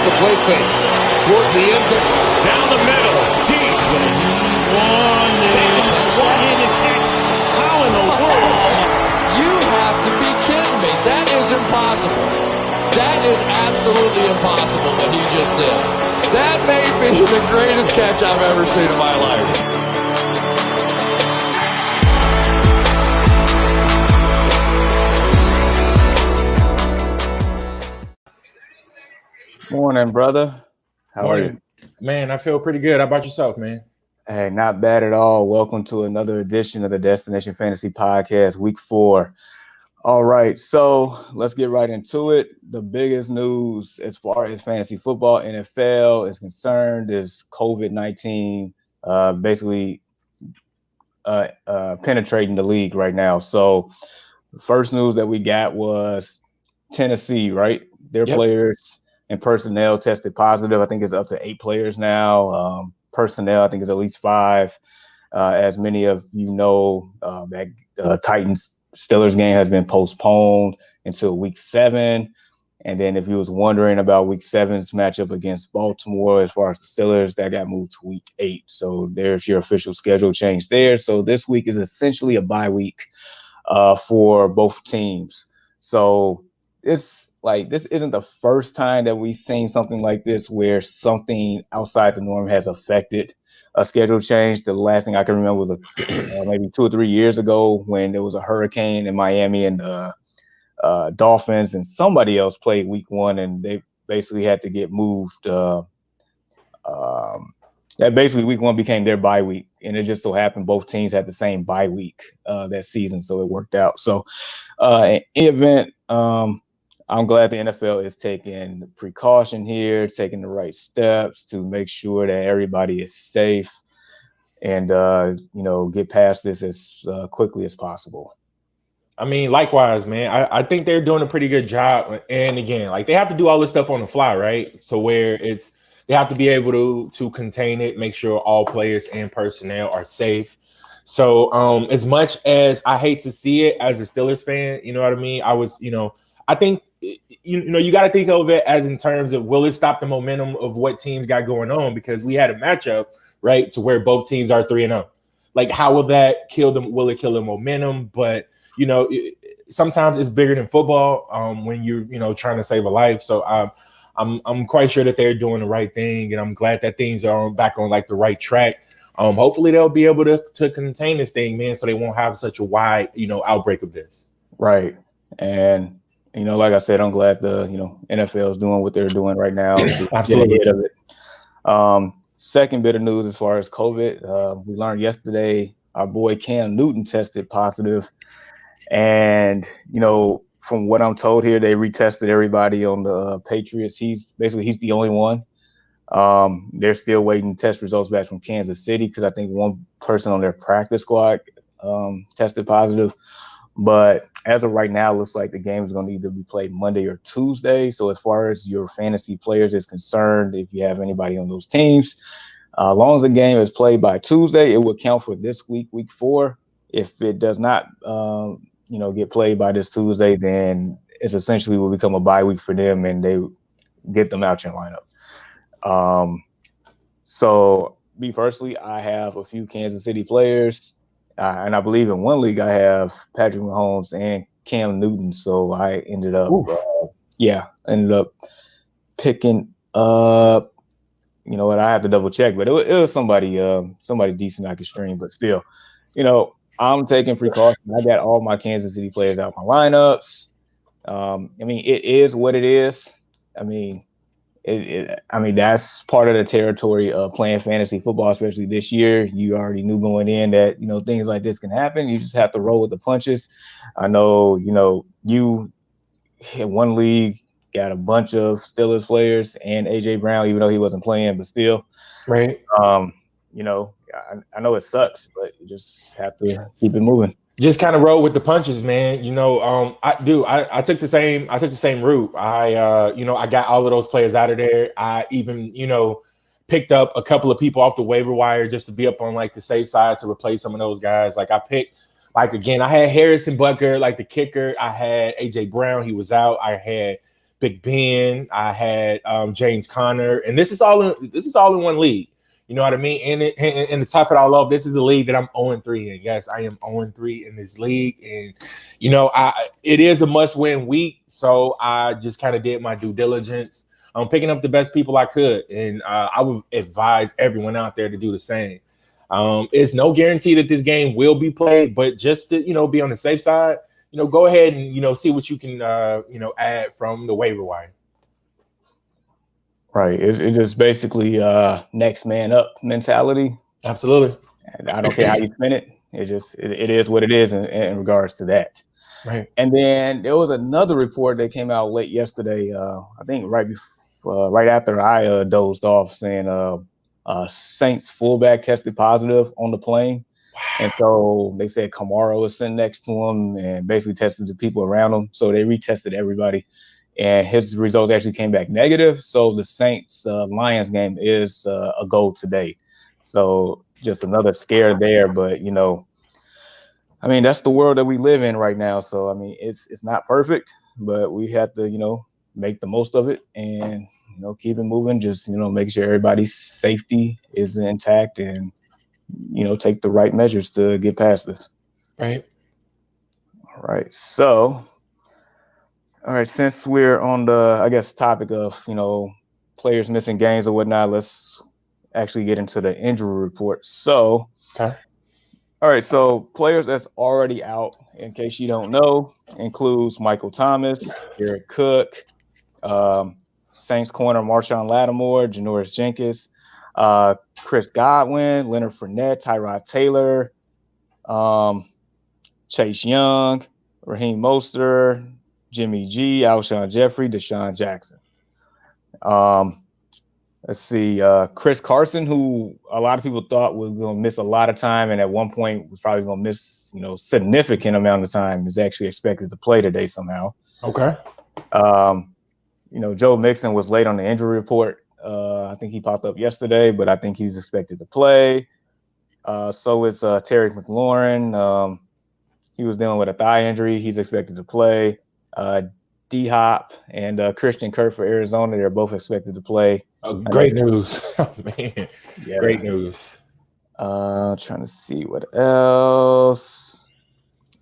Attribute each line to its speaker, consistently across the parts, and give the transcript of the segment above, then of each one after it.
Speaker 1: the play fake. Towards the end zone. Down the middle. Deep. One-handed catch. How in the world?
Speaker 2: You have to be kidding me. That is impossible. That is absolutely impossible what he just did. That may be the greatest catch I've ever seen in my life.
Speaker 3: Morning, brother. How are you?
Speaker 4: Man, I feel pretty good. How about yourself, man?
Speaker 3: Hey, not bad at all. Welcome to another edition of the Destination Fantasy Podcast, Week 4. All right, so let's get right into it. The biggest news as far as fantasy football, NFL is concerned is COVID-19 basically penetrating the league right now. So the first news that we got was Tennessee, right? Their players and personnel tested positive. I think it's up to 8 players now. Personnel, I think, is at least 5. As many of you know, that Titans-Steelers game has been postponed until Week 7. And then if you was wondering about Week 7's matchup against Baltimore, as far as the Steelers, that got moved to Week 8. So there's your official schedule change there. So this week is essentially a bye week for both teams. So this isn't the first time that we've seen something like this where something outside the norm has affected a schedule change. The last thing I can remember was maybe 2 or 3 years ago when there was a hurricane in Miami and Dolphins and somebody else played Week 1 and they basically had to get moved. Basically Week 1 became their bye week, and it just so happened both teams had the same bye week that season, so it worked out. So in any event, I'm glad the NFL is taking precaution here, taking the right steps to make sure that everybody is safe and, get past this as quickly as possible.
Speaker 4: I mean, likewise, man. I think they're doing a pretty good job. And again, like they have to do all this stuff on the fly, right? So where they have to be able to contain it, make sure all players and personnel are safe. So as much as I hate to see it as a Steelers fan, you know what I mean? I think, you got to think of it as in terms of, will it stop the momentum of what teams got going on? Because we had a matchup, right, to where both teams are 3-0. Like, how will that kill them? Will it kill the momentum? But, sometimes it's bigger than football when you're, trying to save a life. So I'm quite sure that they're doing the right thing. And I'm glad that things are back on like the right track. Hopefully they'll be able to contain this thing, man, so they won't have such a wide, outbreak of this.
Speaker 3: Right. And like I said, I'm glad the, NFL is doing what they're doing right now to
Speaker 4: Absolutely.
Speaker 3: get ahead of it. Second bit of news as far as COVID, we learned yesterday our boy Cam Newton tested positive. And, from what I'm told here, they retested everybody on the Patriots. He's the only one. They're still waiting test results back from Kansas City because I think one person on their practice squad tested positive. But as of right now, it looks like the game is going to either be played Monday or Tuesday. So as far as your fantasy players is concerned, if you have anybody on those teams, as long as the game is played by Tuesday, it will count for this week, Week 4. If it does not, get played by this Tuesday, then it's essentially will become a bye week for them, and they get them out your lineup. So me personally, I have a few Kansas City players. And I believe in one league I have Patrick Mahomes and Cam Newton. So I ended up, picking up. You know what? I have to double check, but it was somebody decent I could stream. But still, I'm taking precaution. I got all my Kansas City players out my lineups. It is what it is. That's part of the territory of playing fantasy football, especially this year. You already knew going in that, things like this can happen. You just have to roll with the punches. I know, you in one league got a bunch of Steelers players and A.J. Brown, even though he wasn't playing, but still.
Speaker 4: Right.
Speaker 3: I know it sucks, but you just have to keep it moving.
Speaker 4: Just kind of roll with the punches, man. I took the same route. I got all of those players out of there. I even, picked up a couple of people off the waiver wire just to be up on like the safe side to replace some of those guys. Like I picked, I had Harrison Butker, like the kicker. I had AJ Brown, he was out. I had Big Ben. I had James Conner, and this is all in one league. You know what I mean? And to top it all off, this is a league that I'm 0-3 in. Yes, I am 0-3 in this league, and it is a must-win week. So I just kind of did my due diligence. I'm picking up the best people I could, and I would advise everyone out there to do the same. It's no guarantee that this game will be played, but just to be on the safe side, go ahead and see what you can add from the waiver wire.
Speaker 3: Right. It's just basically next man up mentality.
Speaker 4: Absolutely.
Speaker 3: And I don't care how you spin it. It is what it is in regards to that.
Speaker 4: Right.
Speaker 3: And then there was another report that came out late yesterday. I think right after I dozed off, saying Saints fullback tested positive on the plane. Wow. And so they said Kamara was sitting next to him and basically tested the people around him. So they retested everybody. And his results actually came back negative. So the Saints Lions game is a go today. So just another scare there. But, I mean, that's the world that we live in right now. So, I mean, it's not perfect, but we have to, make the most of it and, keep it moving. Just, make sure everybody's safety is intact and, take the right measures to get past this.
Speaker 4: Right.
Speaker 3: All right. So. All right, since we're on the, I guess, topic of, players missing games or whatnot, let's actually get into the injury report. So,
Speaker 4: okay.
Speaker 3: All right, so players that's already out, in case you don't know, includes Michael Thomas, Eric Cook, Saints corner Marshawn Lattimore, Janoris Jenkins, Chris Godwin, Leonard Fournette, Tyrod Taylor, Chase Young, Raheem Mostert, Jimmy G, Alshon Jeffrey, Deshaun Jackson. Let's see, Chris Carson, who a lot of people thought was going to miss a lot of time, and at one point was probably going to miss, significant amount of time, is actually expected to play today somehow.
Speaker 4: Okay.
Speaker 3: Joe Mixon was late on the injury report. I think he popped up yesterday, but I think he's expected to play. So is Terry McLaurin. He was dealing with a thigh injury. He's expected to play. D-Hop and Christian Kirk for Arizona, they're both expected to play.
Speaker 4: Great news. Oh, man. Yeah. Great news.
Speaker 3: Trying to see what else.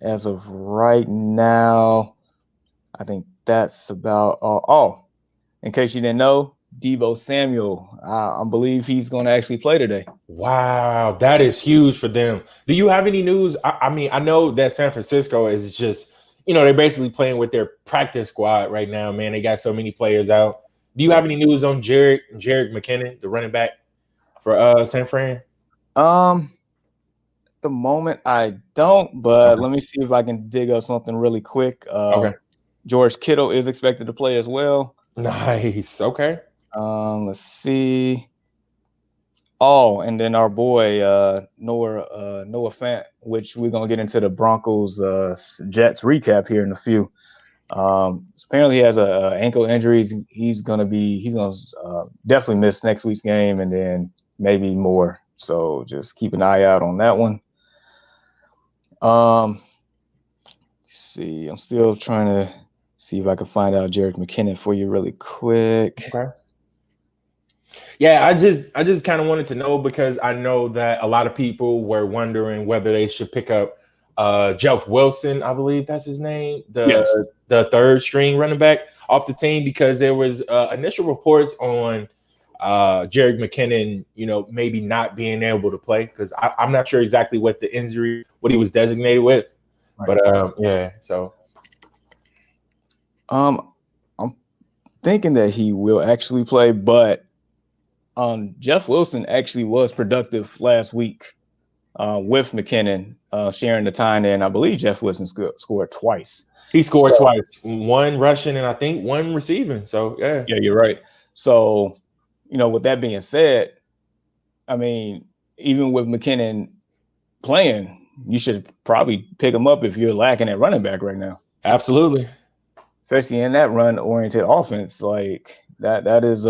Speaker 3: As of right now, I think that's about all. Oh, in case you didn't know, Deebo Samuel, I believe he's going to actually play today.
Speaker 4: Wow, that is huge for them. Do you have any news? I mean, I know that San Francisco is just, they're basically playing with their practice squad right now, man. They got so many players out. Do you have any news on Jerick McKinnon, the running back for San Fran?
Speaker 3: At the moment, I don't, but let me see if I can dig up something really quick.
Speaker 4: Okay.
Speaker 3: George Kittle is expected to play as well.
Speaker 4: Nice. Okay.
Speaker 3: Let's see. Oh, and then our boy Noah Fant, which we're gonna get into the Broncos Jets recap here in a few. Apparently he has a ankle injury. He's gonna definitely miss next week's game and then maybe more. So just keep an eye out on that one. Let's see, I'm still trying to see if I can find out Jerick McKinnon for you really quick.
Speaker 4: Okay. Yeah, I just kind of wanted to know because I know that a lot of people were wondering whether they should pick up Jeff Wilson, I believe that's his name, the third string running back off the team, because there was initial reports on Jerick McKinnon, maybe not being able to play, because I'm not sure exactly what he was designated with. Right. But yeah, so
Speaker 3: I'm thinking that he will actually play, but Jeff Wilson actually was productive last week with McKinnon sharing the time, and I believe Jeff Wilson scored twice.
Speaker 4: He scored twice, one rushing and I think one receiving. So yeah,
Speaker 3: you're right. So with that being said, I mean, even with McKinnon playing, you should probably pick him up if you're lacking at running back right now.
Speaker 4: Absolutely,
Speaker 3: especially in that run-oriented offense like that. That is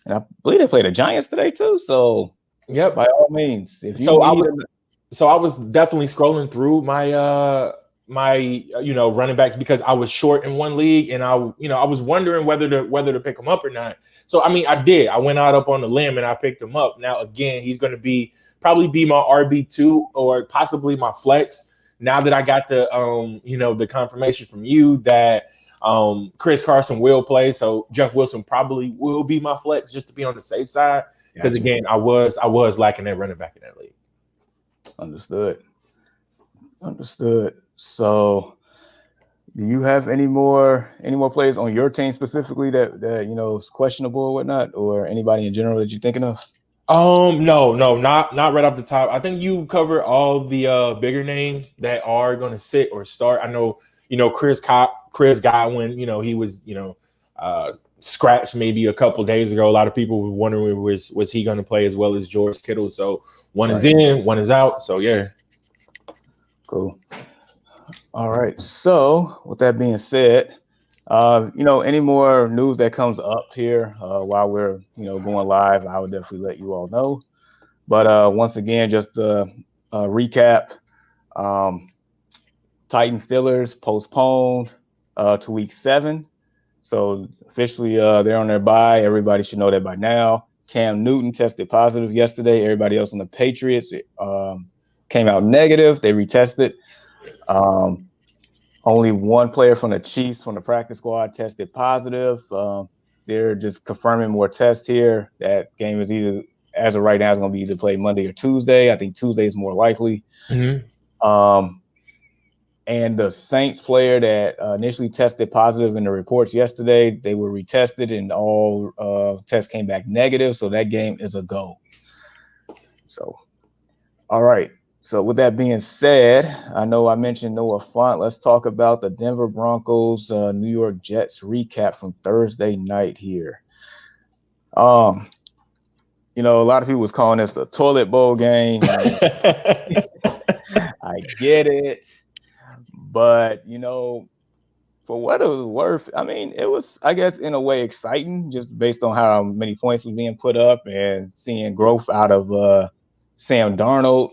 Speaker 3: and I believe they played the Giants today too. So,
Speaker 4: yep,
Speaker 3: by all means. I was definitely
Speaker 4: scrolling through my running backs because I was short in one league, and I was wondering whether to pick him up or not. So I mean, I did. I went out up on the limb and I picked him up. Now again, he's going to probably be my RB2 or possibly my flex. Now that I got the confirmation from you that Chris Carson will play, so Jeff Wilson probably will be my flex just to be on the safe side. Because again, I was lacking that running back in that league.
Speaker 3: Understood. So, do you have any more players on your team specifically that is questionable or whatnot, or anybody in general that you're thinking of?
Speaker 4: No, not right off the top. I think you covered all the bigger names that are going to sit or start. I know, Chris Godwin. He was scratched maybe a couple days ago. A lot of people were wondering was he going to play as well as George Kittle. So one is in, one is out. So yeah.
Speaker 3: Cool. All right. So with that being said, any more news that comes up here while we're going live, I would definitely let you all know. But once again, just to recap, Titans Steelers postponed to week 7. So officially they're on their bye. Everybody should know that by now. Cam Newton tested positive yesterday. Everybody else on the Patriots came out negative. They retested. Only one player from the Chiefs from the practice squad tested positive. They're just confirming more tests here. That game is either, as of right now, is going to be either played Monday or Tuesday. I think Tuesday is more likely. Mm-hmm. And the Saints player that initially tested positive in the reports yesterday, they were retested and all tests came back negative. So that game is a go. So, all right. So with that being said, I know I mentioned Noah Fant. Let's talk about the Denver Broncos, New York Jets recap from Thursday night here. A lot of people was calling this the toilet bowl game. I get it. But, for what it was worth, I mean, it was, I guess, in a way exciting just based on how many points was being put up and seeing growth out of Sam Darnold.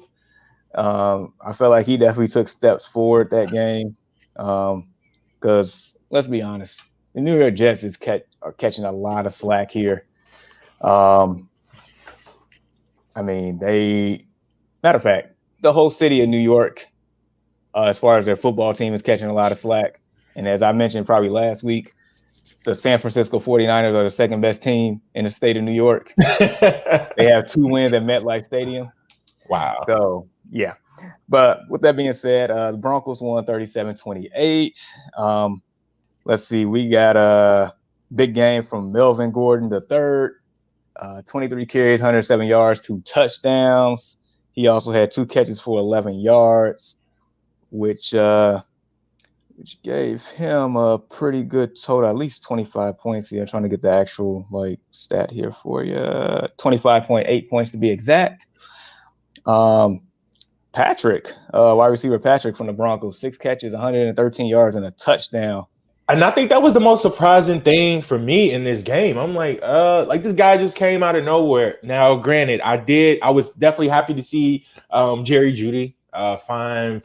Speaker 3: I felt like he definitely took steps forward that game because let's be honest, the New York Jets are catching a lot of slack here. I mean, matter of fact, the whole city of New York, as far as their football team, is catching a lot of slack. And as I mentioned probably last week, the San Francisco 49ers are the second best team in the state of New York. They have 2 wins at MetLife Stadium.
Speaker 4: Wow.
Speaker 3: So, yeah. But with that being said, the Broncos won 37-28. Let's see. We got a big game from Melvin Gordon III. 23 carries, 107 yards, 2 touchdowns. He also had 2 catches for 11 yards, which gave him a pretty good total, at least 25 points here. I'm trying to get the actual stat here for you. 25.8 points to be exact. Patrick, wide receiver Patrick from the Broncos, 6 catches, 113 yards, and a touchdown.
Speaker 4: And I think that was the most surprising thing for me in this game. I'm like this guy just came out of nowhere. Now, granted, I was definitely happy to see Jerry Jeudy find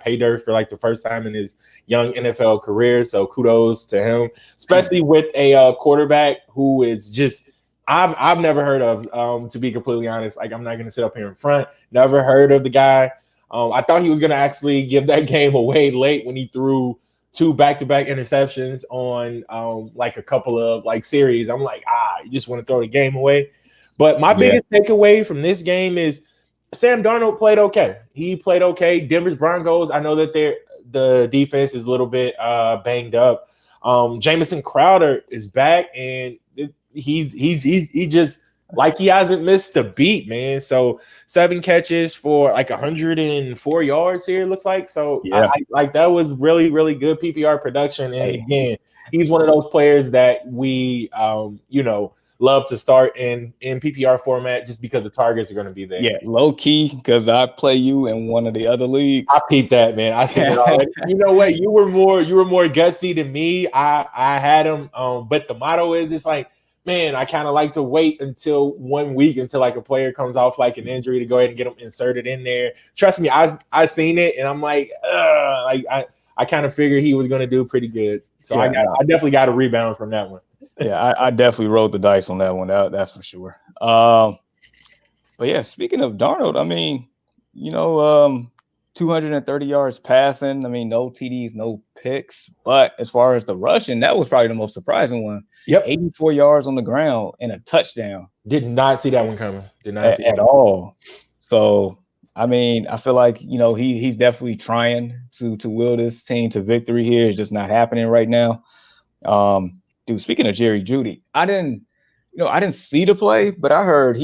Speaker 4: pay dirt for the first time in his young NFL career. So kudos to him, especially with a quarterback who is just I've never heard of. To be completely honest, I'm not going to sit up here in front. Never heard of the guy. I thought he was going to actually give that game away late when he threw 2 back-to-back interceptions on a couple of series. I'm like, you just want to throw the game away. But my biggest takeaway from this game is Sam Darnold played okay. He played okay. Denver's Broncos, I know that the defense is a little bit banged up. Jamison Crowder is back, and he just he hasn't missed a beat, man. So 7 catches for 104 yards here, it looks like. So
Speaker 3: yeah.
Speaker 4: That was really, really good PPR production. And again, he's one of those players that we love to start in PPR format just because the targets are going to be there.
Speaker 3: Yeah, low key, because I play you in one of the other leagues.
Speaker 4: I peeped that, man. I seen it already. You know what? You were more gutsy than me. I had him, but the motto is man, I kind of like to wait until 1 week until a player comes off an injury to go ahead and get them inserted in there. Trust me, I seen it and I'm like, I kind of figured he was going to do pretty good. So
Speaker 3: Yeah,
Speaker 4: I definitely got a rebound from that one.
Speaker 3: Yeah, I definitely rolled the dice on that one. That's for sure. But yeah, speaking of Darnold, I mean, 230 yards passing. I mean, no TDs, no picks. But as far as the rushing, that was probably the most surprising one.
Speaker 4: Yep.
Speaker 3: 84 yards on the ground and a touchdown.
Speaker 4: Did not see that one coming. Did not see
Speaker 3: at all. So, I mean, I feel like, he's definitely trying to will this team to victory here. It's just not happening right now. Dude, speaking of Jerry Jeudy, I didn't see the play, but I heard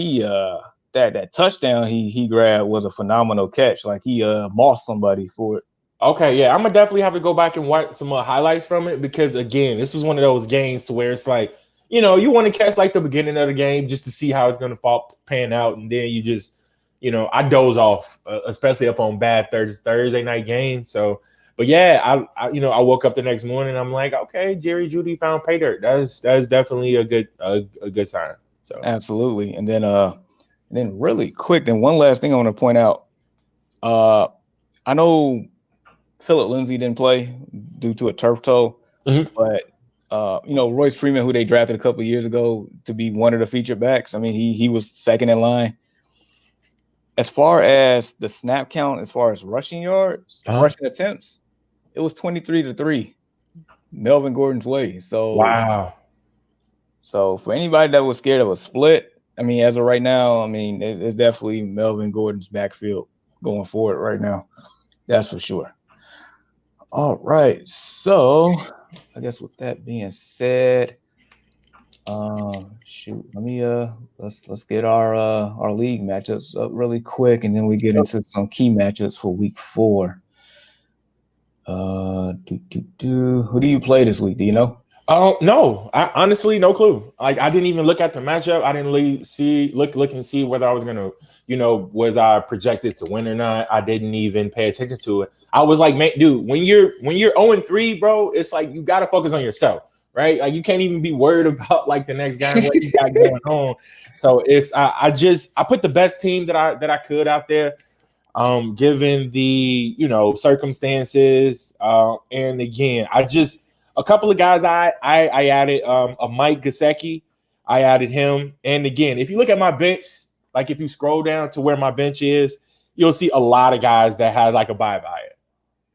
Speaker 3: that touchdown he grabbed was a phenomenal catch. Like he mossed somebody for it.
Speaker 4: Okay, yeah, I'm gonna definitely have to go back and watch some highlights from it because again, this was one of those games to where it's like, you want to catch like the beginning of the game just to see how it's gonna pan out, and then you just, I doze off, especially up on bad Thursday night games. So, but yeah, I woke up the next morning, I'm like, okay, Jerry Jeudy found pay dirt. That's definitely a good sign. So
Speaker 3: absolutely, and then really quick, then one last thing I want to point out. I know Phillip Lindsay didn't play due to a turf toe, but Royce Freeman, who they drafted a couple of years ago to be one of the featured backs, I mean, he was second in line. As far as the snap count, as far as rushing yards, rushing attempts, it was 23-3, Melvin Gordon's way. So
Speaker 4: wow.
Speaker 3: So for anybody that was scared of a split, I mean, as of right now, I mean, it's definitely Melvin Gordon's backfield going forward right now. That's for sure. All right. So I guess with that being said, let me let's get our league matchups up really quick, and then we get into some key matchups for week 4. Who do you play this week? Do you know?
Speaker 4: No, I honestly no clue. Like I didn't even look at the matchup. I didn't look and see whether I was gonna, was I projected to win or not. I didn't even pay attention to it. I was like, man, dude, when you're 0-3, bro, it's like you gotta focus on yourself, right? Like you can't even be worried about like the next guy and what you got going on. So it's I put the best team that I could out there. Given the circumstances, and again, a couple of guys I added, a Mike Gesicki, I added him, and again, if you look at my bench, like if you scroll down to where my bench is, you'll see a lot of guys that has like a bye by it.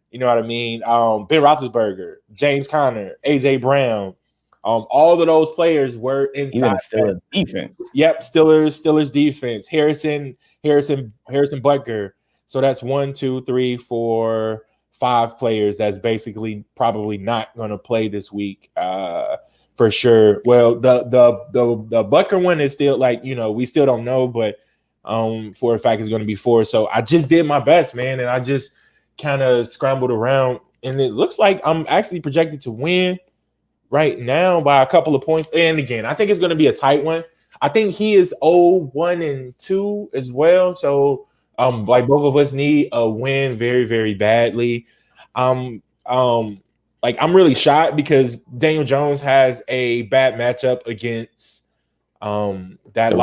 Speaker 4: You know what I mean? Ben Roethlisberger, James Conner, AJ Brown, all of those players were inside
Speaker 3: Steelers defense.
Speaker 4: Yep, Steelers defense. Harrison Butker. So that's 1, 2, 3, 4, 5 players that's basically probably not going to play this week for sure. Well, the Butker one is still like, we still don't know, but for a fact it's going to be 4. So I just did my best, man, and I just kind of scrambled around, and it looks like I'm actually projected to win right now by a couple of points. And again, I think it's going to be a tight one. I think he is 0-1-2 as well. So like both of us need a win very, very badly. Like I'm really shocked because Daniel Jones has a bad matchup against that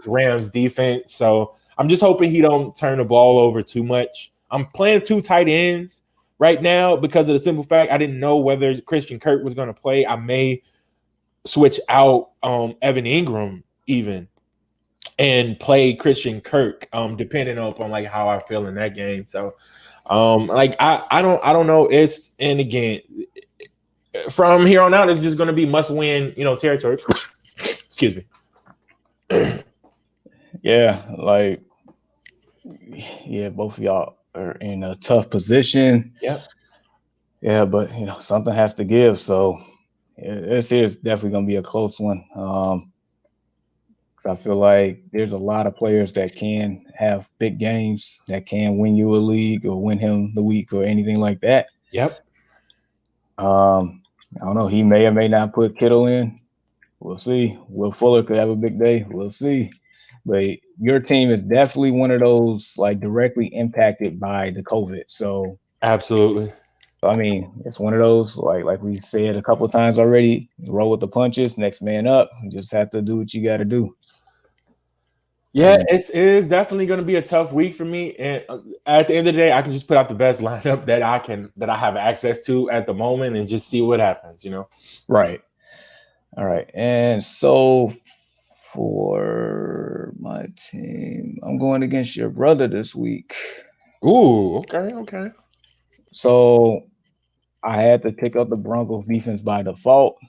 Speaker 4: Rams defense. So I'm just hoping he don't turn the ball over too much. I'm playing 2 tight ends right now because of the simple fact I didn't know whether Christian Kirk was going to play. I may switch out Evan Ingram even and play Christian Kirk, depending upon like how I feel in that game. So, like I don't know. And again, from here on out, it's just going to be must win, territory. Excuse me.
Speaker 3: Yeah, both of y'all are in a tough position.
Speaker 4: Yeah.
Speaker 3: Yeah, but something has to give. So this is definitely going to be a close one. I feel like there's a lot of players that can have big games that can win you a league or win him the week or anything like that.
Speaker 4: Yep.
Speaker 3: I don't know. He may or may not put Kittle in. We'll see. Will Fuller could have a big day. We'll see. But your team is definitely one of those like directly impacted by the COVID. So
Speaker 4: absolutely.
Speaker 3: I mean, it's one of those like we said a couple of times already. Roll with the punches. Next man up. You just have to do what you got to do.
Speaker 4: Yeah, it is definitely going to be a tough week for me. And at the end of the day, I can just put out the best lineup that I have access to at the moment and just see what happens, you know?
Speaker 3: Right. All right. And so for my team, I'm going against your brother this week.
Speaker 4: Ooh, okay.
Speaker 3: So I had to pick up the Broncos defense by default.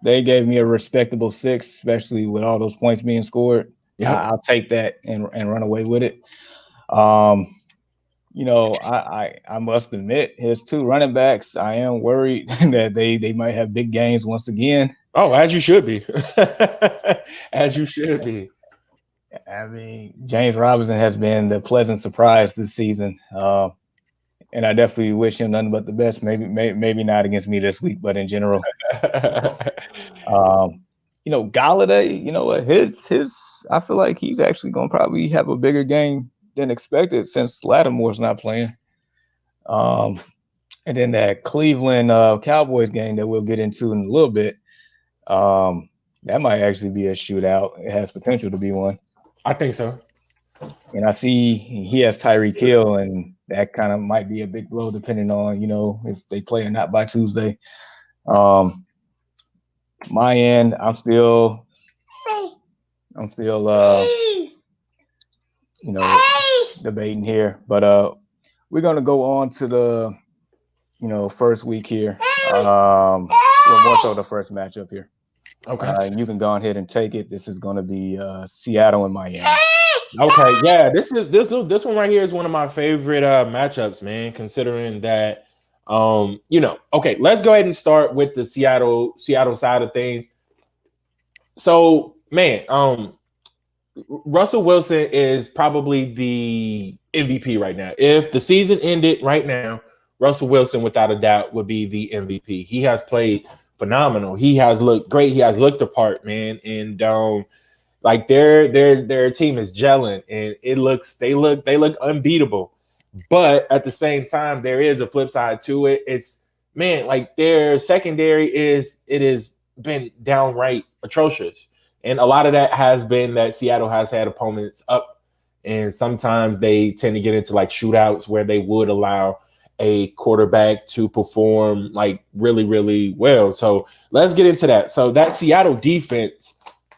Speaker 3: They gave me a respectable 6, especially with all those points being scored.
Speaker 4: Yeah.
Speaker 3: I'll take that and run away with it. I must admit, his 2 running backs, I am worried that they might have big games once again.
Speaker 4: Oh, as you should be. As you should be.
Speaker 3: I mean, James Robinson has been the pleasant surprise this season. And I definitely wish him nothing but the best. Maybe not against me this week, but in general. Golladay, you know what? His I feel like he's actually gonna probably have a bigger game than expected since Lattimore's not playing. And then that Cleveland Cowboys game that we'll get into in a little bit. That might actually be a shootout. It has potential to be one.
Speaker 4: I think so.
Speaker 3: And I see he has Tyreek Hill, and that kind of might be a big blow depending on, if they play or not by Tuesday. My end, I'm still debating here, but we're gonna go on to the first week here. Well, more so the first matchup here.
Speaker 4: Okay.
Speaker 3: You can go ahead and take it. This is gonna be Seattle and Miami.
Speaker 4: Okay, yeah, this one right here is one of my favorite matchups, man, considering that okay, let's go ahead and start with the Seattle side of things. So, man, Russell Wilson is probably the MVP right now. If the season ended right now, Russell Wilson, without a doubt, would be the MVP. He has played phenomenal. He has looked great. He has looked apart, man, and like their team is gelling, and they look unbeatable. But at the same time, there is a flip side to it. It's, man, like their secondary is been downright atrocious, and a lot of that has been that Seattle has had opponents up, and sometimes they tend to get into like shootouts where they would allow a quarterback to perform like really, really well. So let's get into that. So that Seattle defense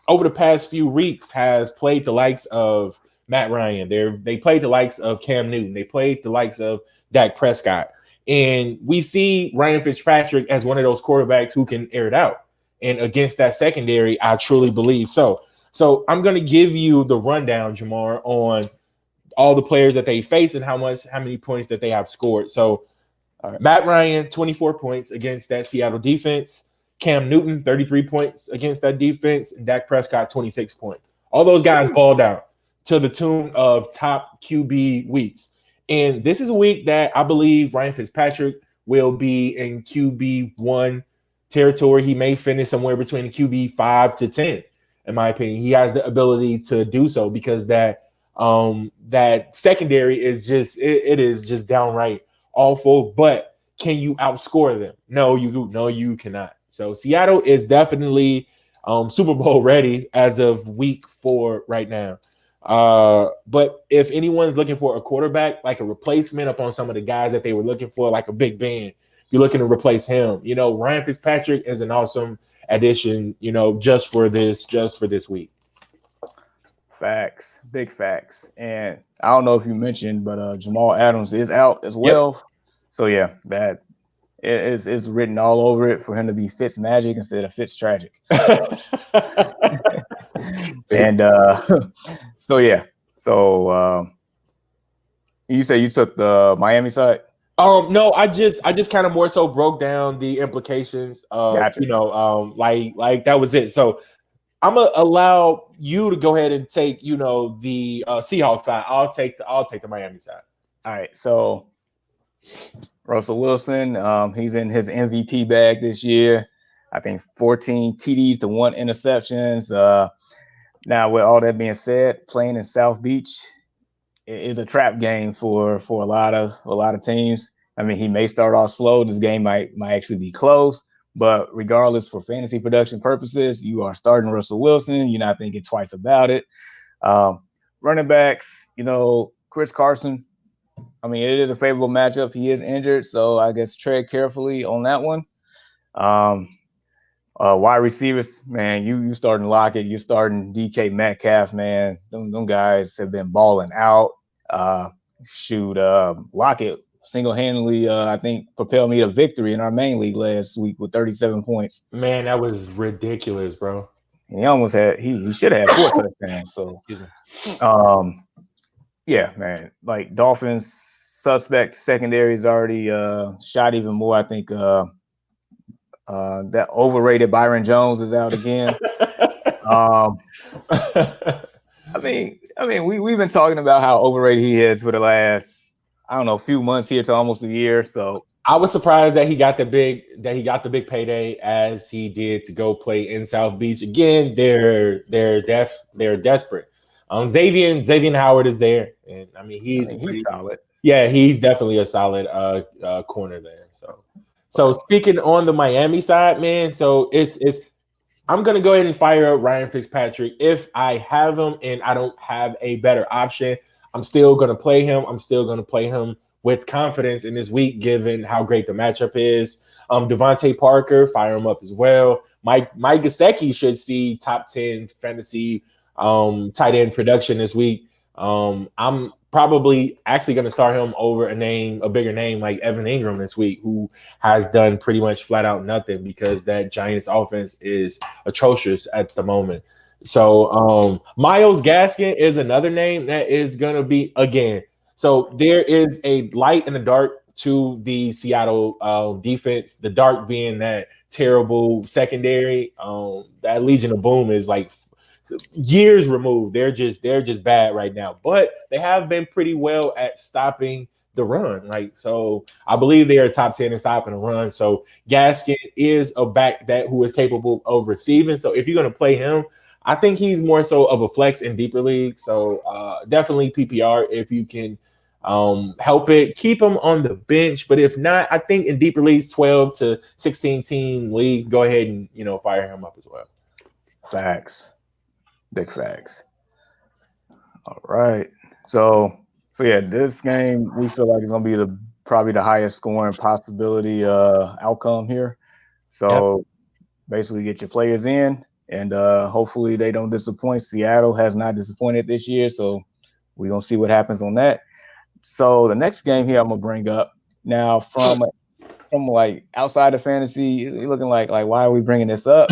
Speaker 4: over the past few weeks has played the likes of Matt Ryan. They played the likes of Cam Newton. They played the likes of Dak Prescott. And we see Ryan Fitzpatrick as one of those quarterbacks who can air it out. And against that secondary, I truly believe so. So I'm going to give you the rundown, Jamar, on all the players that they face and how many points that they have scored. So Matt Ryan, 24 points against that Seattle defense. Cam Newton, 33 points against that defense. And Dak Prescott, 26 points. All those guys balled out to the tune of top QB weeks. And this is a week that I believe Ryan Fitzpatrick will be in QB1 territory. He may finish somewhere between QB 5 to 10, in my opinion. He has the ability to do so because that secondary is just it is just downright awful. But can you outscore them? No, you cannot. So Seattle is definitely Super Bowl ready as of week 4 right now. But if anyone's looking for a quarterback, like a replacement upon some of the guys that they were looking for, like a Big Ben, if you're looking to replace him, Ryan Fitzpatrick is an awesome addition, just for this week.
Speaker 3: Facts, big facts. And I don't know if you mentioned, but Jamal Adams is out as well. Yep. So yeah, that is written all over it for him to be Fitz Magic instead of Fitz Tragic. And so yeah. So you say you took the Miami side?
Speaker 4: No, I just kind of more so broke down the implications of
Speaker 3: gotcha.
Speaker 4: Like that was it. So I'm gonna allow you to go ahead and take the Seahawks side. I'll take the Miami side.
Speaker 3: All right. So Russell Wilson, he's in his MVP bag this year. I think 14 TDs to 1 interceptions. Now, with all that being said, playing in South Beach is a trap game for a lot of teams. I mean, he may start off slow. This game might actually be close, But regardless, for fantasy production purposes, you are starting Russell Wilson. You're not thinking twice about it. Um, Running backs, Chris Carson. I mean, it is a favorable matchup. He is injured, so I guess tread carefully on that one. Wide receivers, man, you starting Lockett, you starting DK Metcalf, man. Them guys have been balling out. Lockett single-handedly, I think, propelled me to victory in our main league last week with 37 points.
Speaker 4: Man, that was ridiculous, bro.
Speaker 3: And he almost had he should have had 4 touchdowns. So, yeah, man. Like Dolphins suspect secondary is already shot even more. I think that overrated Byron Jones is out again. I mean, we've been talking about how overrated he is for the last, I don't know, few months here to almost a year. So
Speaker 4: I was surprised that he got the big payday as he did to go play in South Beach. Again, they're desperate. Xavier Howard is there, and I mean he's
Speaker 3: solid.
Speaker 4: Yeah, he's definitely a solid corner there. So speaking on the Miami side, man, so it's I'm gonna go ahead and fire up Ryan Fitzpatrick. If I have him and I don't have a better option, I'm still gonna play him. I'm still gonna play him with confidence in this week, given how great the matchup is. Devontae Parker, fire him up as well. Mike Gesicki should see top 10 fantasy tight end production this week. I'm probably actually going to start him over a bigger name like Evan Ingram this week, who has done pretty much flat out nothing because that Giants offense is atrocious at the moment. So Myles Gaskin is another name that is going to be, again, so there is a light and a dark to the Seattle defense, the dark being that terrible secondary. That Legion of Boom is like years removed. They're just bad right now, but they have been pretty well at stopping the run. So I believe they are top 10 in stopping the run. So Gaskin is a back who is capable of receiving. So if you're going to play him, I think he's more so of a flex in deeper leagues. So definitely PPR if you can help it. Keep him on the bench, but if not, I think in deeper leagues, 12 to 16 team leagues, go ahead and fire him up as well.
Speaker 3: Facts. Big facts. All right. So yeah, this game we feel like it's gonna be probably the highest scoring possibility outcome here. So basically get your players in and hopefully they don't disappoint. Seattle has not disappointed this year, so we're gonna see what happens on that. So the next game here I'm gonna bring up now from like outside of fantasy, you're looking like why are we bringing this up?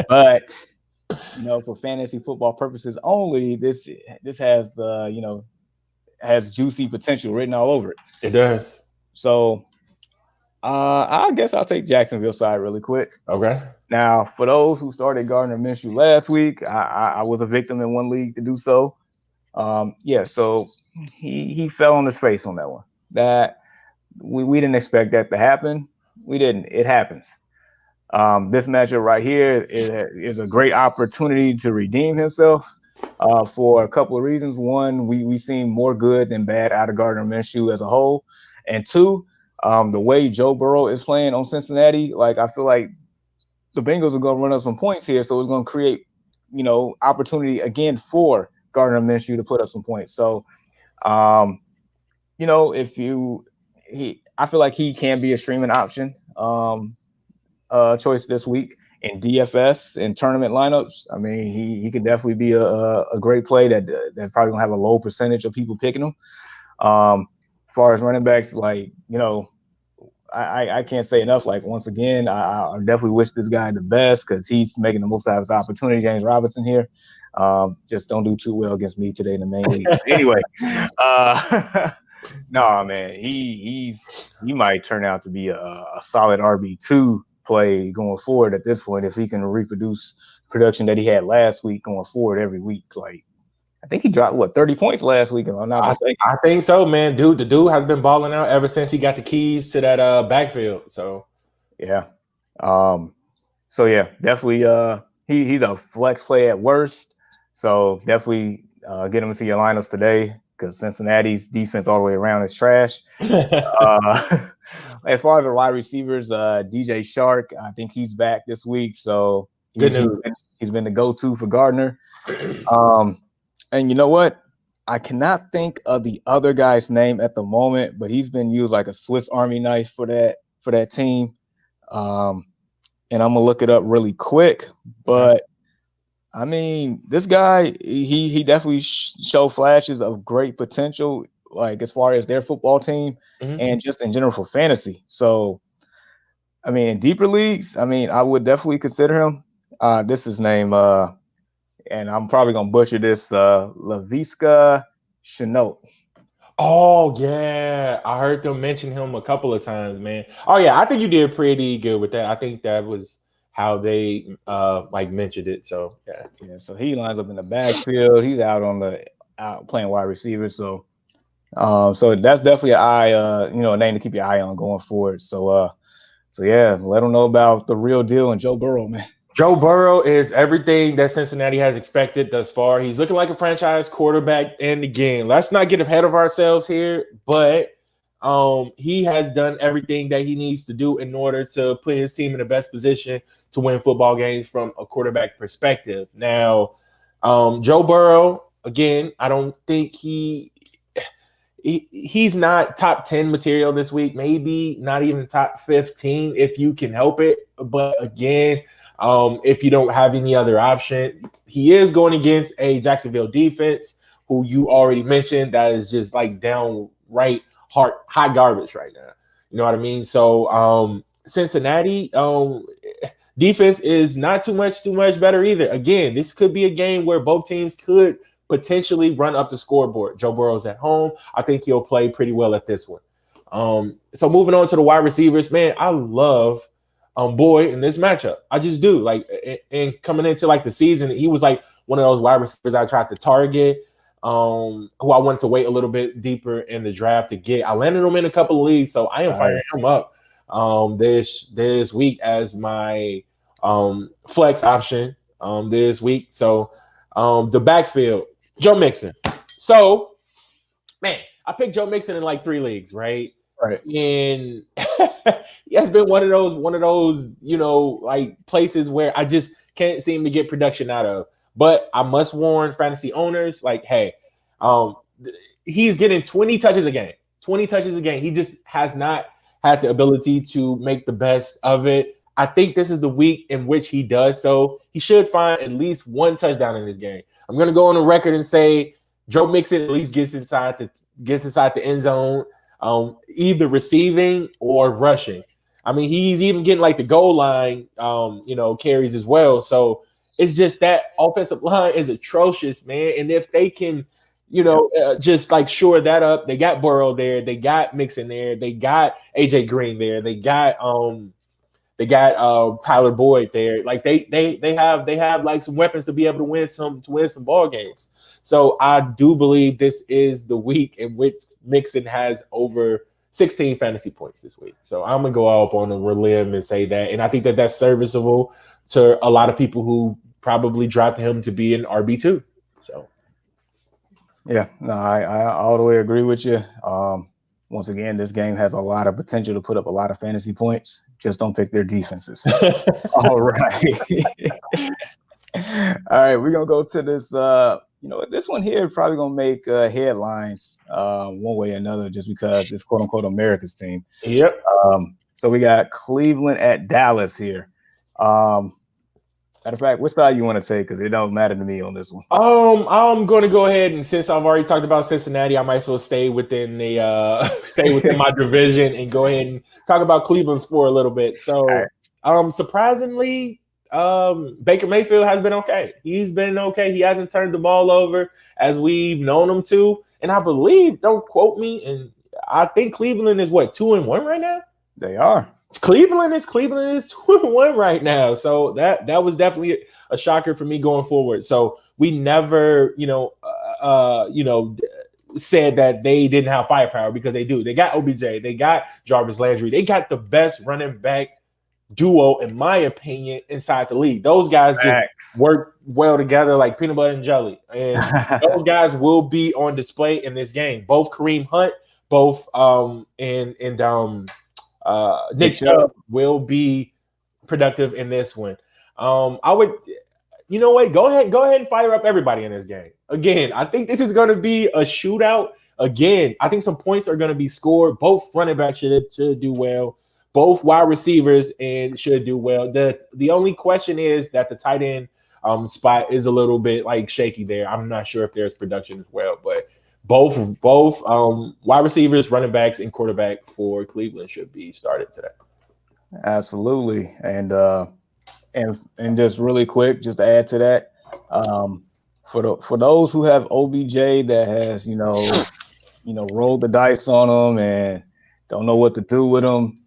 Speaker 3: But for fantasy football purposes only, this has has juicy potential written all over it.
Speaker 4: It does.
Speaker 3: So I guess I'll take Jacksonville side really quick.
Speaker 4: Okay.
Speaker 3: Now, for those who started Gardner Minshew last week, I was a victim in one league to do so. So he fell on his face on that one. That we didn't expect that to happen. We didn't. It happens. This matchup right here is a great opportunity to redeem himself for a couple of reasons. One, we seen more good than bad out of Gardner Minshew as a whole. And two, the way Joe Burrow is playing on Cincinnati, I feel like the Bengals are going to run up some points here. So it's going to create, opportunity again for Gardner Minshew to put up some points. So, I feel like he can be a streaming option. Choice this week in DFS and tournament lineups. I mean, he could definitely be a great play that's probably gonna have a low percentage of people picking him. As far as running backs, I can't say enough. Once again, I definitely wish this guy the best because he's making the most out of his opportunity. James Robinson here. Just don't do too well against me today in the main league. Anyway, no, man, he might turn out to be a solid RB2 play going forward at this point if he can reproduce production that he had last week going forward every week. I think he dropped 30 points last week, if I'm not mistaken.
Speaker 4: I think so, man. The dude has been balling out ever since he got the keys to that backfield. So
Speaker 3: yeah. Definitely he's a flex play at worst. So definitely get him into your lineups today. because Cincinnati's defense all the way around is trash. As far as the wide receivers, DJ Shark, I think he's back this week, so
Speaker 4: Good news.
Speaker 3: He's been the go-to for Gardner. And you know what? I cannot think of the other guy's name at the moment, but he's been used like a Swiss Army knife for that team. And I'm gonna look it up really quick, but I mean, this guy, he definitely showed flashes of great potential, like as far as their football team and just in general for fantasy. So, I mean, in deeper leagues, I mean, I would definitely consider him. This is his name, and I'm probably gonna butcher this, Laviska Shenault.
Speaker 4: Oh yeah, I heard them mention him a couple of times, man. Oh yeah, I think you did pretty good with that. I think that was how they like mentioned it. So yeah.
Speaker 3: So he lines up in the backfield. He's out playing wide receiver. So that's definitely a name to keep your eye on going forward. So yeah, let them know about the real deal and Joe Burrow, man.
Speaker 4: Joe Burrow is everything that Cincinnati has expected thus far. He's looking like a franchise quarterback. And again, let's not get ahead of ourselves here, but he has done everything that he needs to do in order to put his team in the best position to win football games from a quarterback perspective. Now, Joe Burrow, again, I don't think he's not top 10 material this week, maybe not even top 15 if you can help it. But again, if you don't have any other option, he is going against a Jacksonville defense who you already mentioned that is just like downright hot garbage right now. You know what I mean? So Cincinnati defense is not too much better either. Again, this could be a game where both teams could potentially run up the scoreboard. Joe Burrow's at home. I think he'll play pretty well at this one. So moving on to the wide receivers, man, I love Boyd in this matchup. I just do. Like, and coming into like the season, he was like one of those wide receivers I tried to target, who I wanted to wait a little bit deeper in the draft to get. I landed him in a couple of leagues, so I am firing him up this week as my flex option this week. So the backfield, Joe Mixon. So, man, I picked Joe Mixon in like 3 leagues, right?
Speaker 3: Right.
Speaker 4: And he has been one of those, like places where I just can't seem to get production out of. But I must warn fantasy owners, like, hey, he's getting 20 touches a game. 20 touches a game. He just has not had the ability to make the best of it. I think this is the week in which he does so. He should find at least 1 touchdown in this game. I'm going to go on the record and say Joe Mixon at least gets inside the end zone, either receiving or rushing. I mean, he's even getting like the goal line, carries as well. So it's just that offensive line is atrocious, man. And if they can, just like shore that up, they got Burrow there, they got Mixon there, they got AJ Green there, they got Tyler Boyd there. Like they have like some weapons to be able to win some ball games. So I do believe this is the week in which Mixon has over 16 fantasy points this week. So I'm gonna go up on a limb and say that, and I think that that's serviceable to a lot of people who probably drafted him to be an RB2. So
Speaker 3: yeah, no, I all the way agree with you. Once again, this game has a lot of potential to put up a lot of fantasy points. Just don't pick their defenses. All right. All right, we're going to go to this. This one here probably going to make headlines one way or another just because it's quote-unquote America's team.
Speaker 4: Yep.
Speaker 3: So we got Cleveland at Dallas here. Matter of fact, which side you want to take? Because it don't matter to me on this one.
Speaker 4: I'm going to go ahead, and since I've already talked about Cincinnati, I might as well stay within my division and go ahead and talk about Cleveland's for a little bit. So, surprisingly, Baker Mayfield has been okay. He's been okay. He hasn't turned the ball over as we've known him to, and I believe, don't quote me, and I think Cleveland is 2-1 right now.
Speaker 3: They are.
Speaker 4: Cleveland is 2-1 right now. So that was definitely a shocker for me going forward. So we never, said that they didn't have firepower, because they do. They got OBJ, they got Jarvis Landry, they got the best running back duo, in my opinion, inside the league. Those guys just work well together like peanut butter and jelly. And those guys will be on display in this game. Both Kareem Hunt, both Nick Chubb will be productive in this one. I would, you know what? Go ahead and fire up everybody in this game. Again, I think this is going to be a shootout. Again, I think some points are going to be scored. Both running backs should do well. Both wide receivers and should do well. The only question is that the tight end spot is a little bit like shaky there. I'm not sure if there's production as well, but both wide receivers, running backs, and quarterback for Cleveland should be started today.
Speaker 3: Absolutely, and just really quick, just to add to that, for those who have OBJ that has rolled the dice on them and don't know what to do with them,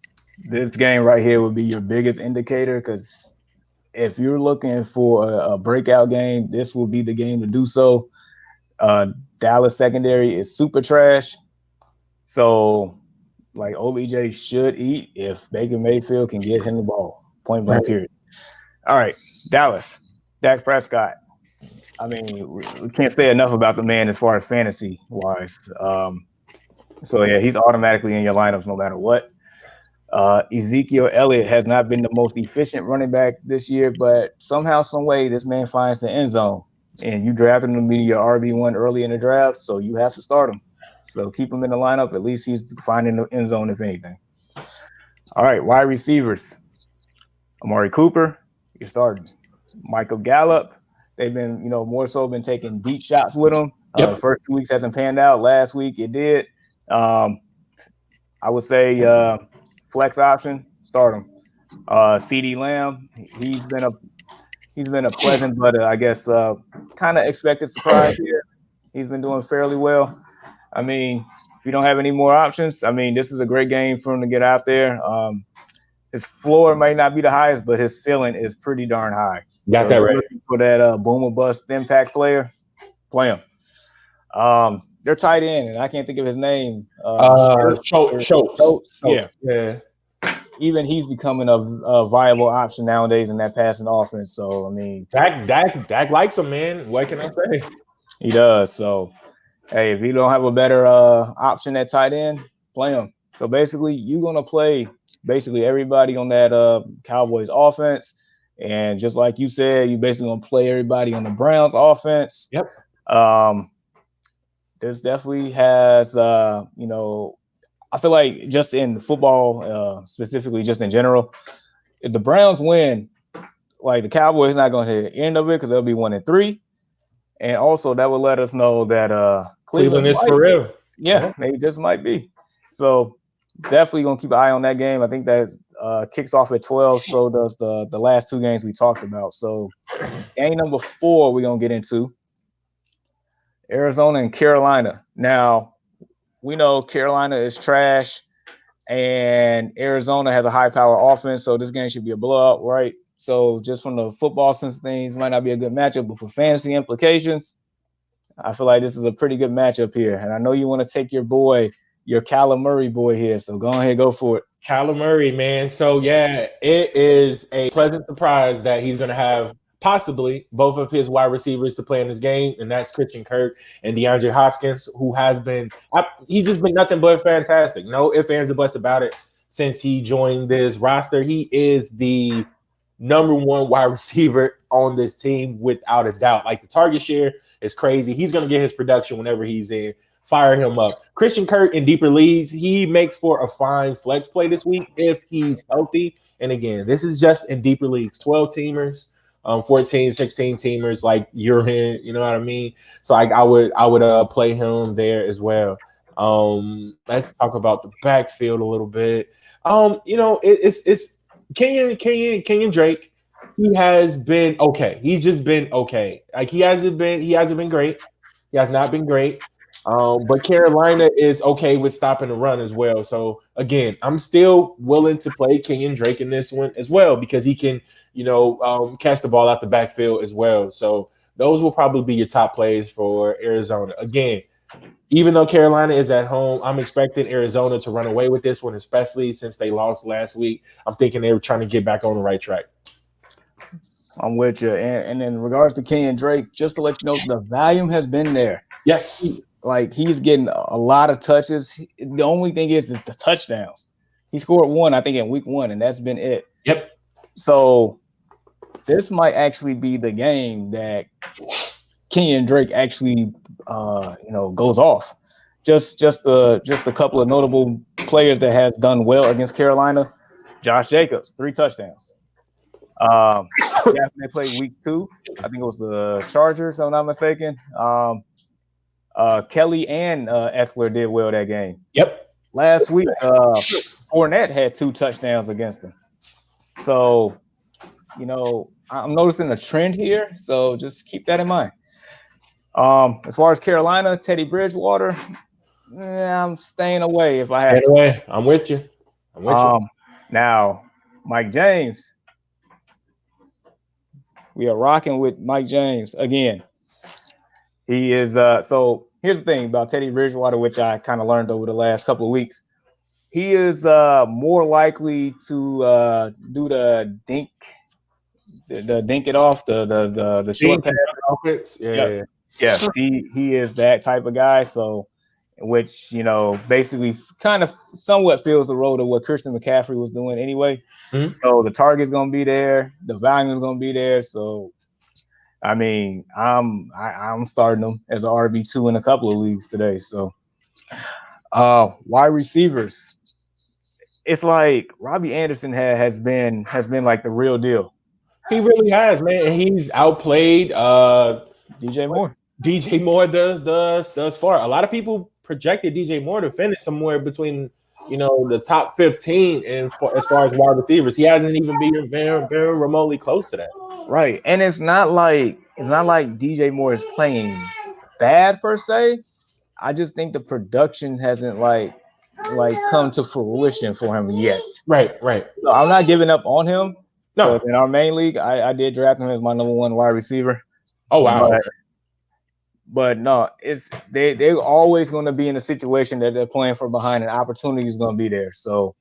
Speaker 3: this game right here would be your biggest indicator, because if you're looking for a breakout game, this will be the game to do so. Dallas secondary is super trash. So, like, OBJ should eat if Baker Mayfield can get him the ball. Point blank, period. All right, Dallas, Dak Prescott. I mean, we can't say enough about the man as far as fantasy-wise. So, yeah, he's automatically in your lineups no matter what. Ezekiel Elliott has not been the most efficient running back this year, but somehow, some way, this man finds the end zone. And you drafted him to be your RB1 early in the draft, so you have to start him. So keep him in the lineup. At least he's finding the end zone, if anything. All right, wide receivers. Amari Cooper, you're starting. Michael Gallup, they've been, more so been taking deep shots with him.
Speaker 4: Yep.
Speaker 3: The first 2 weeks hasn't panned out. Last week it did. I would say flex option, start him. CeeDee Lamb, he's been a pleasant, but I guess kind of expected surprise here. He's been doing fairly well. I mean, if you don't have any more options, I mean, this is a great game for him to get out there. His floor might not be the highest, but his ceiling is pretty darn high.
Speaker 4: Got that right.
Speaker 3: For that boom or bust impact player, play him. They're tight end, and I can't think of his name.
Speaker 4: Schultz.
Speaker 3: Yeah. Even he's becoming a viable option nowadays in that passing offense. So, I mean,
Speaker 4: Dak likes him, man. What can I say?
Speaker 3: He does. So, hey, if you don't have a better option at tight end, play him. So, basically, you're going to play basically everybody on that Cowboys offense. And just like you said, you're basically going to play everybody on the Browns offense.
Speaker 4: Yep.
Speaker 3: This definitely has, I feel like just in football, specifically just in general, if the Browns win, like the Cowboys not going to hit the end of it because they'll be 1-3. And also that would let us know that
Speaker 4: Cleveland is for real.
Speaker 3: Yeah, they just might be. So definitely going to keep an eye on that game. I think that kicks off at 12. So does the last two games we talked about. So game number 4 we're going to get into Arizona and Carolina. Now, we know Carolina is trash and Arizona has a high-power offense, so this game should be a blowout, right? So just from the football sense of things, might not be a good matchup, but for fantasy implications, I feel like this is a pretty good matchup here. And I know you want to take your Kyler Murray boy here, so go ahead, go for it.
Speaker 4: Kyler Murray, man. So, yeah, it is a pleasant surprise that he's going to have possibly both of his wide receivers to play in this game, and that's Christian Kirk and DeAndre Hopkins, who has been he's just been nothing but fantastic. No ifs, ands, or buts about it since he joined this roster. He is the number 1 wide receiver on this team without a doubt. Like, the target share is crazy. He's going to get his production whenever he's in. Fire him up. Christian Kirk in deeper leagues, he makes for a fine flex play this week if he's healthy. And again, this is just in deeper leagues, 12 teamers. 14, 16 teamers like you're in, you know what I mean? So I would play him there as well. Let's talk about the backfield a little bit. It's Kenyon Drake. He has been okay. He's just been okay. Like he hasn't been great. He has not been great. But Carolina is okay with stopping the run as well. So again, I'm still willing to play Kenyon Drake in this one as well because he can, catch the ball out the backfield as well. So those will probably be your top plays for Arizona. Again, Even though Carolina is at home, I'm expecting Arizona to run away with this one, especially since they lost last week. I'm thinking they were trying to get back on the right track.
Speaker 3: I'm with you. And in regards to Kenyon Drake, just to let you know, the volume has been there.
Speaker 4: Yes.
Speaker 3: He's getting a lot of touches. The only thing is the touchdowns. He scored one, I think, in week 1, and that's been it.
Speaker 4: Yep.
Speaker 3: So this might actually be the game that Kenyon Drake actually, goes off. Just a couple of notable players that has done well against Carolina. Josh Jacobs, 3 touchdowns. They played week 2. I think it was the Chargers, if I'm not mistaken. Kelly and Eckler did well that game.
Speaker 4: Yep.
Speaker 3: Last week, Fournette had 2 touchdowns against them. So, I'm noticing a trend here. So just keep that in mind. As far as Carolina, Teddy Bridgewater, I'm staying away if I have to.
Speaker 4: Anyway, I'm with you.
Speaker 3: Now, Mike James. We are rocking with Mike James again. He is so here's the thing about Teddy Bridgewater, which I kind of learned over the last couple of weeks. He is more likely to do the dink it off, the short pass. Yeah. He is that type of guy. So, which basically kind of somewhat fills the role of what Christian McCaffrey was doing anyway.
Speaker 4: Mm-hmm.
Speaker 3: So the target's gonna be there, the volume is gonna be there. So, I mean, I'm starting him as an RB2 in a couple of leagues today. So, wide receivers, it's like Robbie Anderson has been like the real deal.
Speaker 4: He really has, man. And he's outplayed
Speaker 3: DJ Moore.
Speaker 4: DJ Moore thus far. A lot of people projected DJ Moore to finish somewhere between the top 15 and as far as wide receivers. He hasn't even been very remotely close to that.
Speaker 3: Right. And it's not like DJ Moore is playing bad per se. I just think the production hasn't like come to fruition for him yet.
Speaker 4: Right.
Speaker 3: So I'm not giving up on him.
Speaker 4: No.
Speaker 3: In our main league, I did draft him as my number 1 wide receiver.
Speaker 4: Oh wow.
Speaker 3: But no, they're always going to be in a situation that they're playing from behind, and opportunity is going to be there. So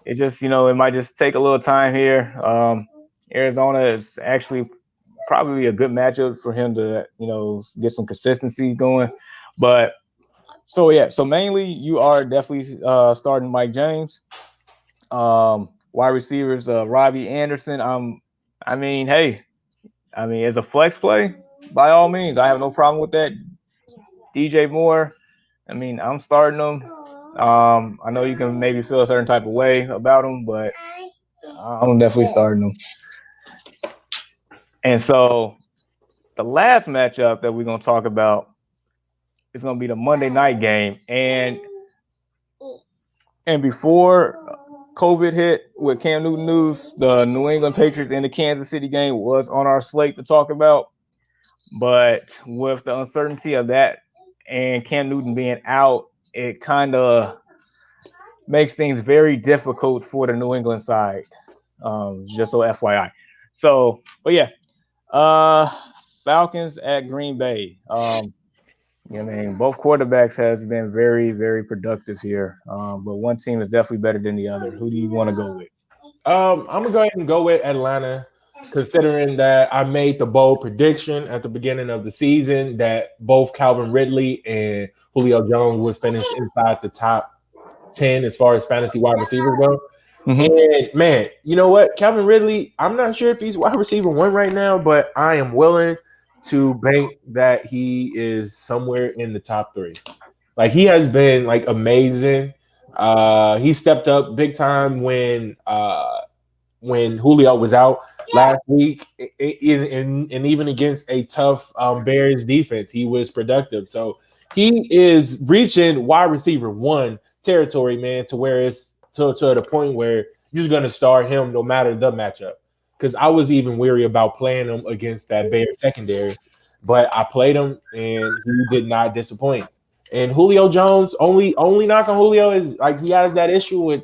Speaker 3: it just, it might just take a little time here. Arizona is actually probably a good matchup for him to, get some consistency going. But so mainly you are definitely starting Mike James. Wide receivers, Robbie Anderson. As a flex play, by all means, I have no problem with that. DJ Moore, I'm starting him. I know you can maybe feel a certain type of way about him, but I'm definitely starting him. And so the last matchup that we're going to talk about is going to be the Monday night game. And before COVID hit with Cam Newton news, the New England Patriots and the Kansas City game was on our slate to talk about. But with the uncertainty of that and Cam Newton being out, it kind of makes things very difficult for the New England side. Just so FYI. So, but yeah, Falcons at Green Bay. Both quarterbacks has been very, very productive here. But one team is definitely better than the other. Who do you want to go with?
Speaker 4: I'm gonna go ahead and go with Atlanta, considering that I made the bold prediction at the beginning of the season that both Calvin Ridley and Julio Jones would finish inside the top 10 as far as fantasy wide receivers go. Mm-hmm. And man, you know what? Calvin Ridley, I'm not sure if he's wide receiver 1 right now, but I am willing to bank that he is somewhere in the top 3. Like, he has been like amazing. He stepped up big time when Julio was out last week, and even against a tough Bears defense, he was productive. So he is reaching wide receiver 1 territory, man, to where it's to the point where you're just going to start him no matter the matchup. Because I was even weary about playing him against that Bears secondary, but I played him and he did not disappoint. And Julio Jones, only knock on Julio is like he has that issue with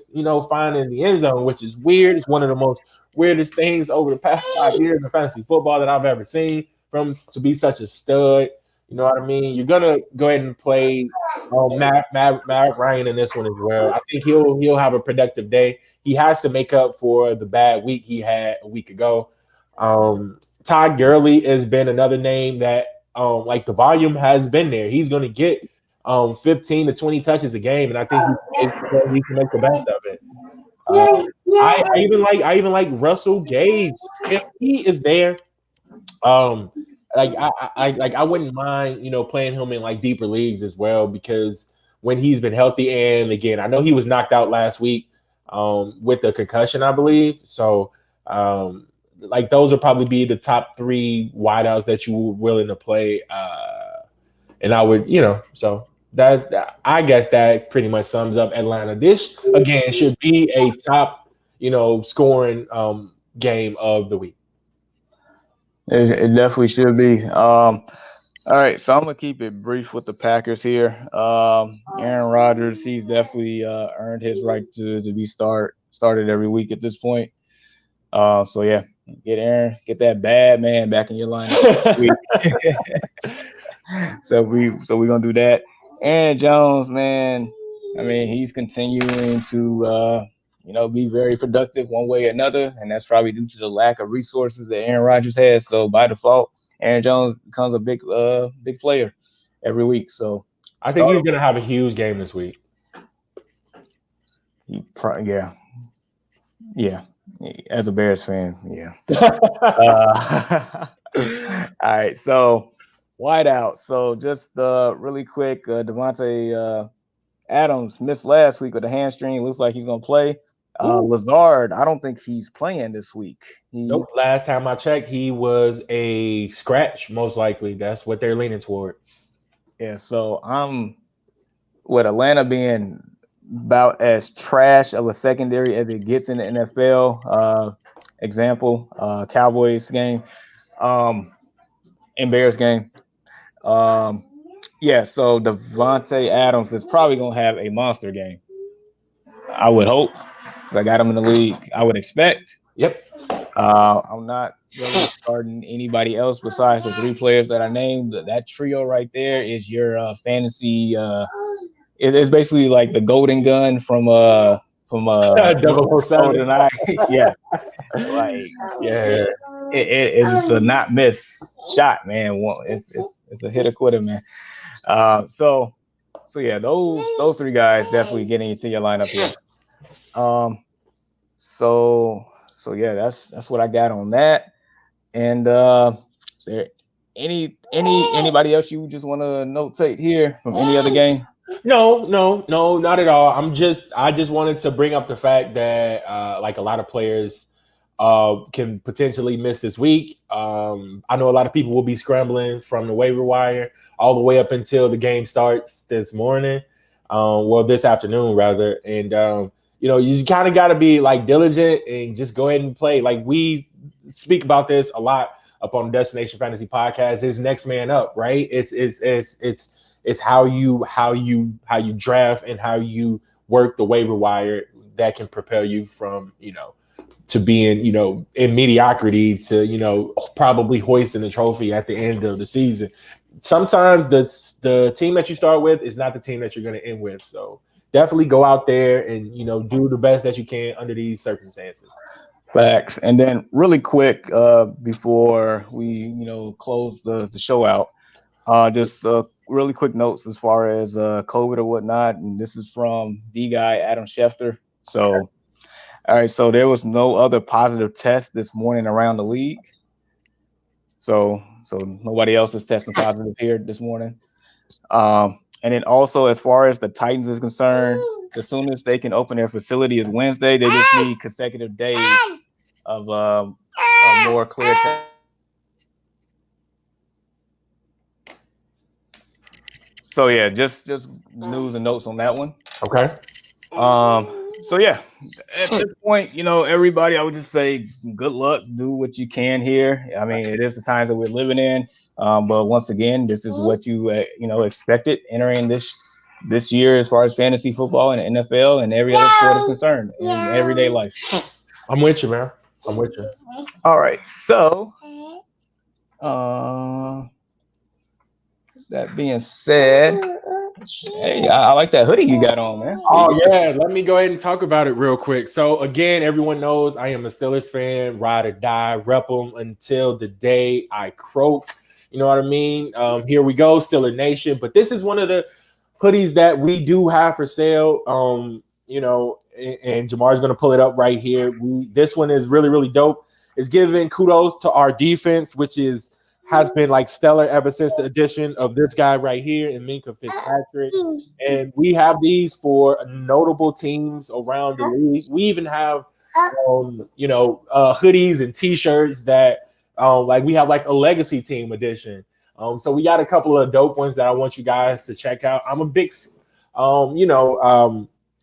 Speaker 4: finding the end zone, which is weird. It's one of the most weirdest things over the past 5 years of fantasy football that I've ever seen from to be such a stud. You know what I mean? You're gonna go ahead and play Matt Ryan in this one as well. I think he'll have a productive day. He has to make up for the bad week he had a week ago. Todd Gurley has been another name that like the volume has been there. He's gonna get 15 to 20 touches a game, and I think he can make the best of it. I even like Russell Gage. If he is there, I wouldn't mind, playing him in like deeper leagues as well, because when he's been healthy, and again, I know he was knocked out last week with a concussion, I believe. So like those will probably be the top 3 wideouts that you were willing to play. And I would, so I guess that pretty much sums up Atlanta. This again should be a top, scoring game of the week.
Speaker 3: It definitely should be. All right, so I'm gonna keep it brief with the Packers here. Aaron Rodgers, he's definitely earned his right to be started every week at this point. So yeah, get that bad man back in your lineup. so we're gonna do that. Aaron Jones, man, I mean, he's continuing to be very productive one way or another, and that's probably due to the lack of resources that Aaron Rodgers has. So by default, Aaron Jones becomes a big player every week. So
Speaker 4: I think he's gonna have a huge game this week.
Speaker 3: Yeah. As a Bears fan, yeah. All right, so wideout. So just really quick, Devontae Adams missed last week with a hamstring. Looks like he's gonna play. Lazard, I don't think he's playing this week.
Speaker 4: Nope. Last time I checked, he was a scratch, most likely. That's what they're leaning toward.
Speaker 3: Yeah, so I'm with Atlanta being about as trash of a secondary as it gets in the NFL. Example, Cowboys game, and Bears game. Yeah, so Devontae Adams is probably gonna have a monster game. I would hope. I got him in the league. I would expect.
Speaker 4: Yep.
Speaker 3: I'm not really starting anybody else besides the 3 players that I named. That trio right there is your fantasy. It's basically like the golden gun from
Speaker 4: 007.
Speaker 3: Yeah, like it's a not miss shot, man. It's a hit or quitter, man. So yeah, those 3 guys definitely getting into your lineup here. So yeah, that's what I got on that. And is there anybody else you just want to notate here from any other game?
Speaker 4: No, not at all. I just wanted to bring up the fact that like a lot of players can potentially miss this week. I know a lot of people will be scrambling from the waiver wire all the way up until the game starts this morning. This afternoon rather. And you kind of got to be like diligent and just go ahead and play. Like we speak about this a lot up on the Destination Fantasy Podcast. Is next man up, right? It's how you draft and how you work the waiver wire that can propel you from to being in mediocrity to probably hoisting the trophy at the end of the season. Sometimes the team that you start with is not the team that you're going to end with. So definitely go out there and do the best that you can under these circumstances.
Speaker 3: Facts. And then really quick before we close the show out, just really quick notes as far as COVID or whatnot. And this is from the guy Adam Schefter. So all right, so there was no other positive test this morning around the league. So nobody else is testing positive here this morning. And then also, as far as the Titans is concerned, the soonest they can open their facility is Wednesday. They just need consecutive days of a more clear test. So yeah, just news and notes on that one.
Speaker 4: Okay.
Speaker 3: So yeah, at this point, everybody, I would just say good luck. Do what you can here. I mean, it is the times that we're living in. But once again, this is what you expected entering this year as far as fantasy football and NFL and every other sport is concerned in everyday life.
Speaker 4: I'm with you, man. I'm with you.
Speaker 3: All right, so that being said, hey, I like that hoodie you got on, man.
Speaker 4: Oh yeah, let me go ahead and talk about it real quick. So again, everyone knows I am a Steelers fan, ride or die, rep them until the day I croak. You know what I mean? Here we go, Steeler Nation. But this is one of the hoodies that we do have for sale. You know, and Jamar's gonna pull it up right here. This one is really, really dope. It's giving kudos to our defense, which has been like stellar ever since the addition of this guy right here in Minkah Fitzpatrick. And we have these for notable teams around the league. We even have, hoodies and T-shirts that, like we have like a legacy team edition. So we got a couple of dope ones that I want you guys to check out. I'm a big,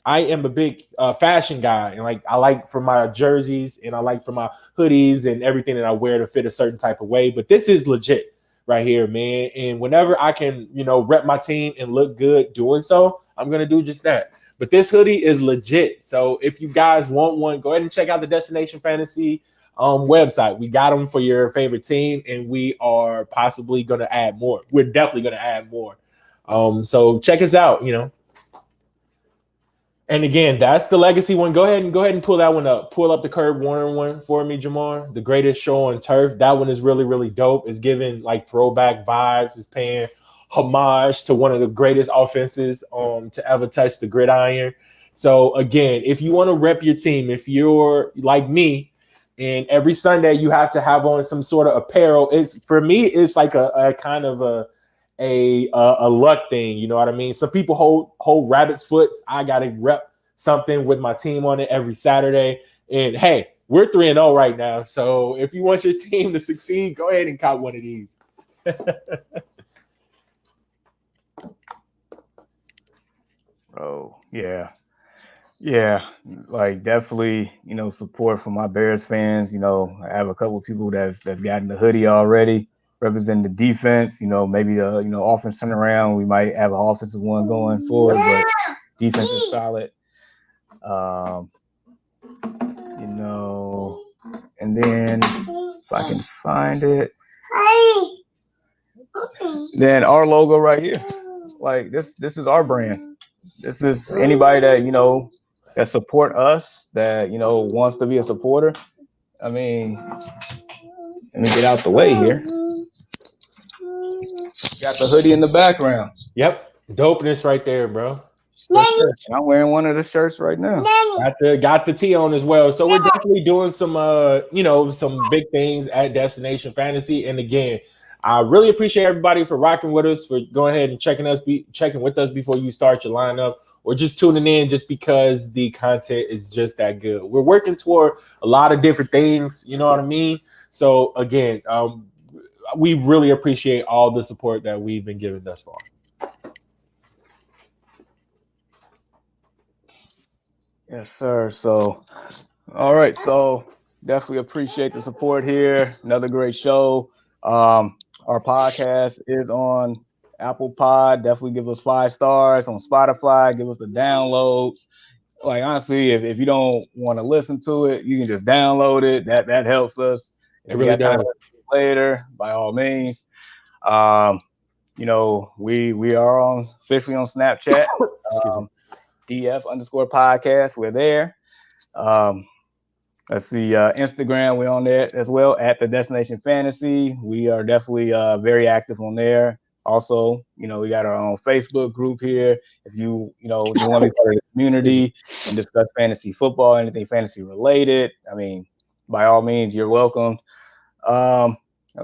Speaker 4: I am a big fashion guy, and like I like for my jerseys and I like for my hoodies and everything that I wear to fit a certain type of way. But this is legit right here, man. And whenever I can, rep my team and look good doing so, I'm gonna do just that. But this hoodie is legit. So if you guys want one, go ahead and check out the Destination Fantasy website. We got them for your favorite team, and we are possibly gonna add more. We're definitely gonna add more. So check us out, And again, that's the legacy one. Go ahead and pull that one up. Pull up the Kurt Warner one for me, Jamar. The greatest show on turf. That one is really, really dope. It's giving like throwback vibes. It's paying homage to one of the greatest offenses to ever touch the gridiron. So again, if you want to rep your team, if you're like me, and every Sunday you have to have on some sort of apparel, it's for me, it's like a kind of a luck thing, you know what I mean? Some people hold rabbit's foots. I gotta rep something with my team on it every Saturday. And hey, we're 3-0 right now. So if you want your team to succeed, go ahead and cop one of these.
Speaker 3: Bro, yeah, like definitely, support from my Bears fans. I have a couple of people that's gotten the hoodie already, representing the defense. Maybe offense turn around. We might have an offensive one going forward, but defense is solid. And then if I can find it, then our logo right here. Like this is our brand. This is anybody that that support us, that wants to be a supporter. I mean, let me get out the way here. Got the hoodie in the background.
Speaker 4: Yep, dopeness right there, bro.
Speaker 3: I'm wearing one of the shirts right now.
Speaker 4: Got the tee on as well. So we're definitely doing some some big things at Destination Fantasy. And again, I really appreciate everybody for rocking with us, for going ahead and checking with us before you start your lineup, or just tuning in just because the content is just that good. We're working toward a lot of different things, you know what I mean? So again, we really appreciate all the support that we've been given thus far.
Speaker 3: Yes, sir. So, all right. So definitely appreciate the support here. Another great show. Our podcast is on Apple Pod. Definitely give us 5 stars on Spotify. Give us the downloads. Like, honestly, if you don't want to listen to it, you can just download it. That helps us.
Speaker 4: It really does.
Speaker 3: Later, by all means. We are officially on Snapchat. DF_podcast. We're there. Let's see, Instagram, we're on there as well at the Destination Fantasy. We are definitely very active on there. Also, we got our own Facebook group here. If you want to be part of the community and discuss fantasy football, anything fantasy related, I mean, by all means, you're welcome. Of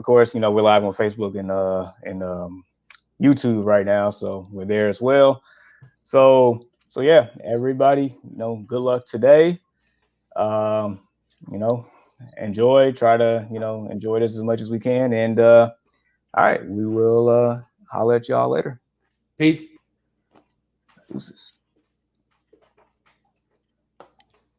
Speaker 3: course, we're live on Facebook and YouTube right now, so we're there as well. So yeah, everybody, good luck today. Enjoy, try to, enjoy this as much as we can. And all right, we will holler at y'all later.
Speaker 4: Peace.
Speaker 3: Deuces.